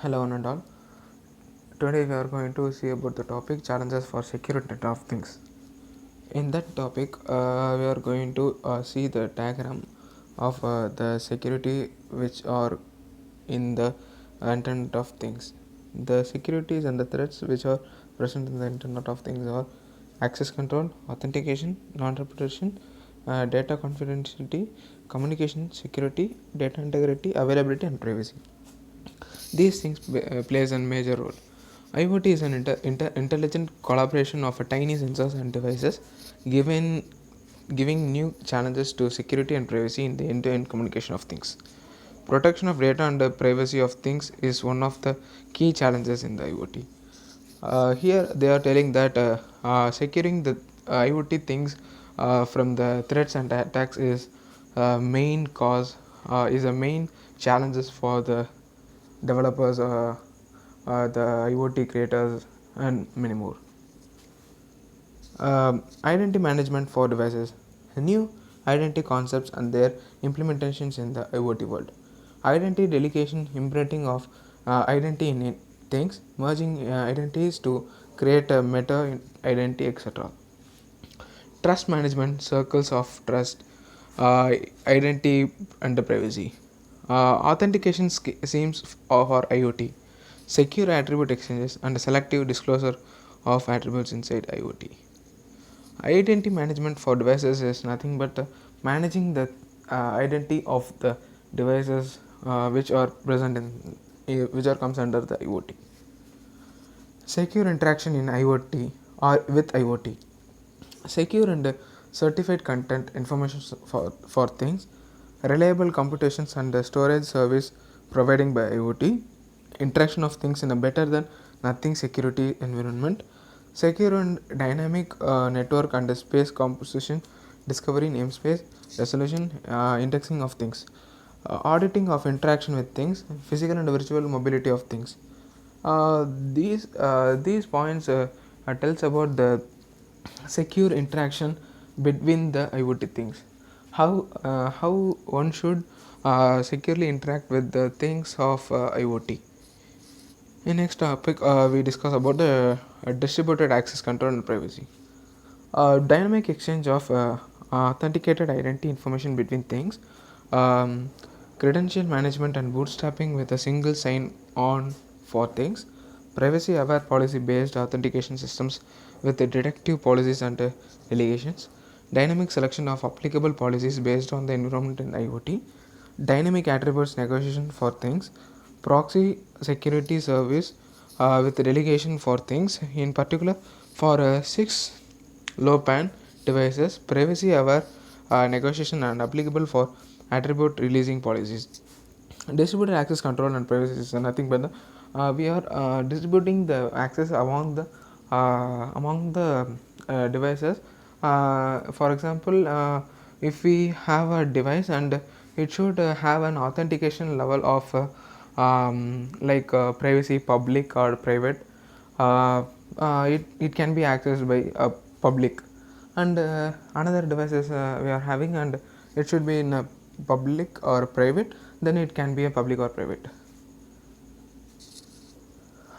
Hello one and all. Today we are going to see about the topic challenges for secure Internet of Things. In that topic, we are going to see the diagram of the security which are in the Internet of Things. The securities and the threats which are present in the Internet of Things are access control, authentication, non-repetition, data confidentiality, communication security, data integrity, availability, and privacy. These things plays a major role. IoT is an intelligent collaboration of a tiny sensors and devices, given giving new challenges to security and privacy in the end-to-end communication of things. Protection of data and the privacy of things is one of the key challenges in the IoT. Here they are telling that securing the IoT things from the threats and attacks main cause is a main challenges for the developers, the IoT creators, and many more. Identity management for devices. New identity concepts and their implementations in the IoT world. Identity delegation, imprinting of identity in things, merging identities to create a meta identity, etc. Trust management, circles of trust, uh, identity and the privacy. Authentication schemes for IoT, secure attribute exchanges, and selective disclosure of attributes inside IoT. Identity management for devices is nothing but managing the identity of the devices which are present in which are comes under the IoT. Secure interaction in IoT or with IoT. Secure and certified content information for things, reliable computations and storage service providing by IoT, interaction of things in a better than nothing security environment, secure and dynamic network and space composition, discovery namespace, resolution, indexing of things, auditing of interaction with things, physical and virtual mobility of things. These points tells about the secure interaction between the IoT things. How one should securely interact with the things of IoT. In next topic, we discuss about the distributed access control and privacy. Dynamic exchange of authenticated identity information between things, um, credential management and bootstrapping with a single sign on for things, privacy aware policy based authentication systems with the detective policies and delegations, dynamic selection of applicable policies based on the environment in IoT, dynamic attributes negotiation for things, proxy security service with delegation for things, in particular for 6 low pan devices, privacy aware negotiation and applicable for attribute releasing policies. Distributed access control and privacy is nothing but we are distributing the access among the devices. For example, if we have a device and it should have an authentication level of like privacy public or private, it can be accessed by public, and another devices we are having and it should be in a public or private, then it can be a public or private.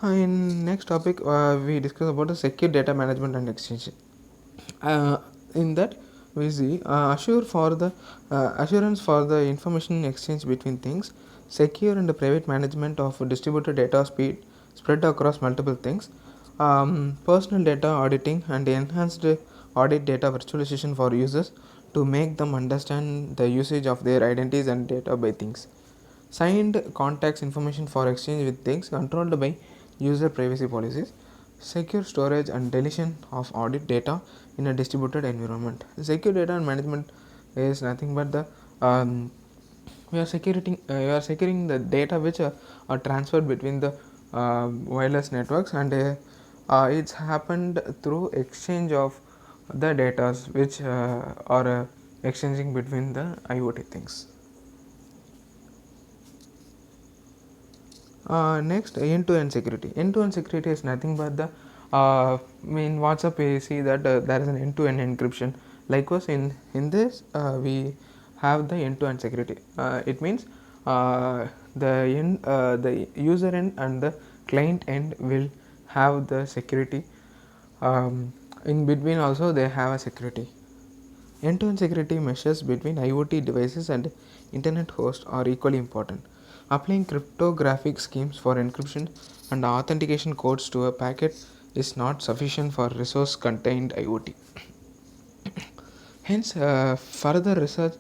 In next topic, we discuss about the secure data management and exchange. uh, in that we see assurance for the information exchange between things, secure and private management of distributed data spread across multiple things, personal data auditing and enhanced audit data virtualization for users to make them understand the usage of their identities and data by things, signed contacts information for exchange with things controlled by user privacy policies, secure storage and deletion of audit data in a distributed environment. Secure data management is nothing but the we are securing the data which are transferred between the wireless networks, and it's happened through exchange of the data which are exchanging between the IoT things. Next, end-to-end security. End-to-end security is nothing but the in WhatsApp we see that there is an end-to-end encryption. Likewise, in this we have the end-to-end security. It means the user end and the client end will have the security. In between also they have a security. End-to-end security measures between IoT devices and internet hosts are equally important. Applying cryptographic schemes for encryption and authentication codes to a packet is not sufficient for resource contained IoT. Hence, further research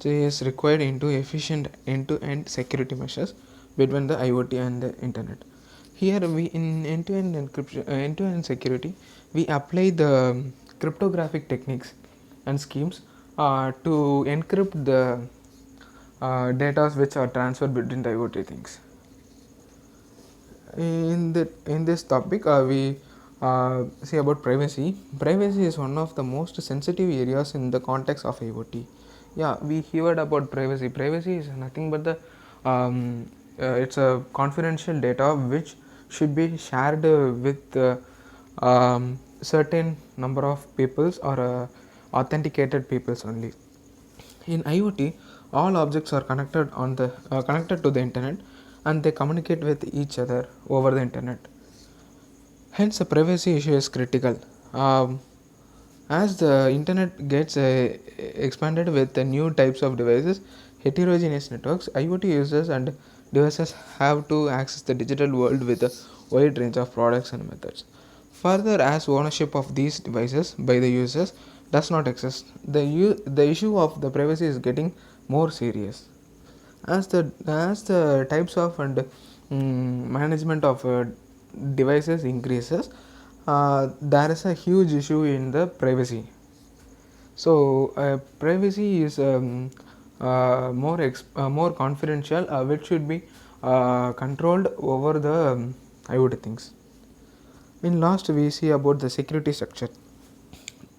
is required into efficient end-to-end security measures between the IoT and the internet. Here, we in end-to-end encryption, end-to-end security, we apply the cryptographic techniques and schemes to encrypt the data which are transferred between the IoT things. In this topic, we see about privacy. Privacy is one of the most sensitive areas in the context of IoT. Yeah, we heard about privacy. Privacy is nothing but the it's a confidential data which should be shared with certain number of peoples or authenticated peoples only. In IoT, all objects are connected to the internet, and they communicate with each other over the internet. Hence, the privacy issue is critical. As the internet gets expanded with new types of devices, heterogeneous networks, IoT users and devices have to access the digital world with a wide range of products and methods. Further, as ownership of these devices by the users does not exist, the issue of the privacy is getting more serious. As the types of and management of devices increases, there is a huge issue in the privacy. So privacy is more confidential, which should be controlled over the IoT things. In last, we see about the security structure.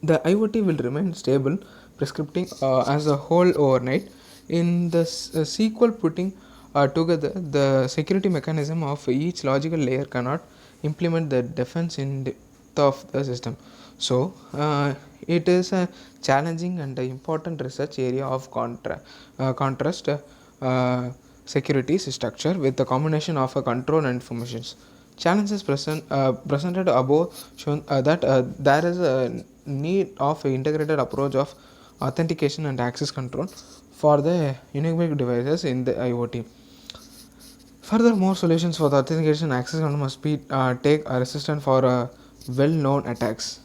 The IoT will remain stable, prescripting as a whole overnight. In the sequel putting together, the security mechanism of each logical layer cannot implement the defense in depth of the system. So, it is a challenging and important research area of contrast security structure with the combination of control and informations. Challenges presented above shown that there is a need of an integrated approach of authentication and access control for the unique devices in the IoT. Furthermore, solutions for the authentication and access control must be take a resistant for well-known attacks.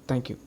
Thank you.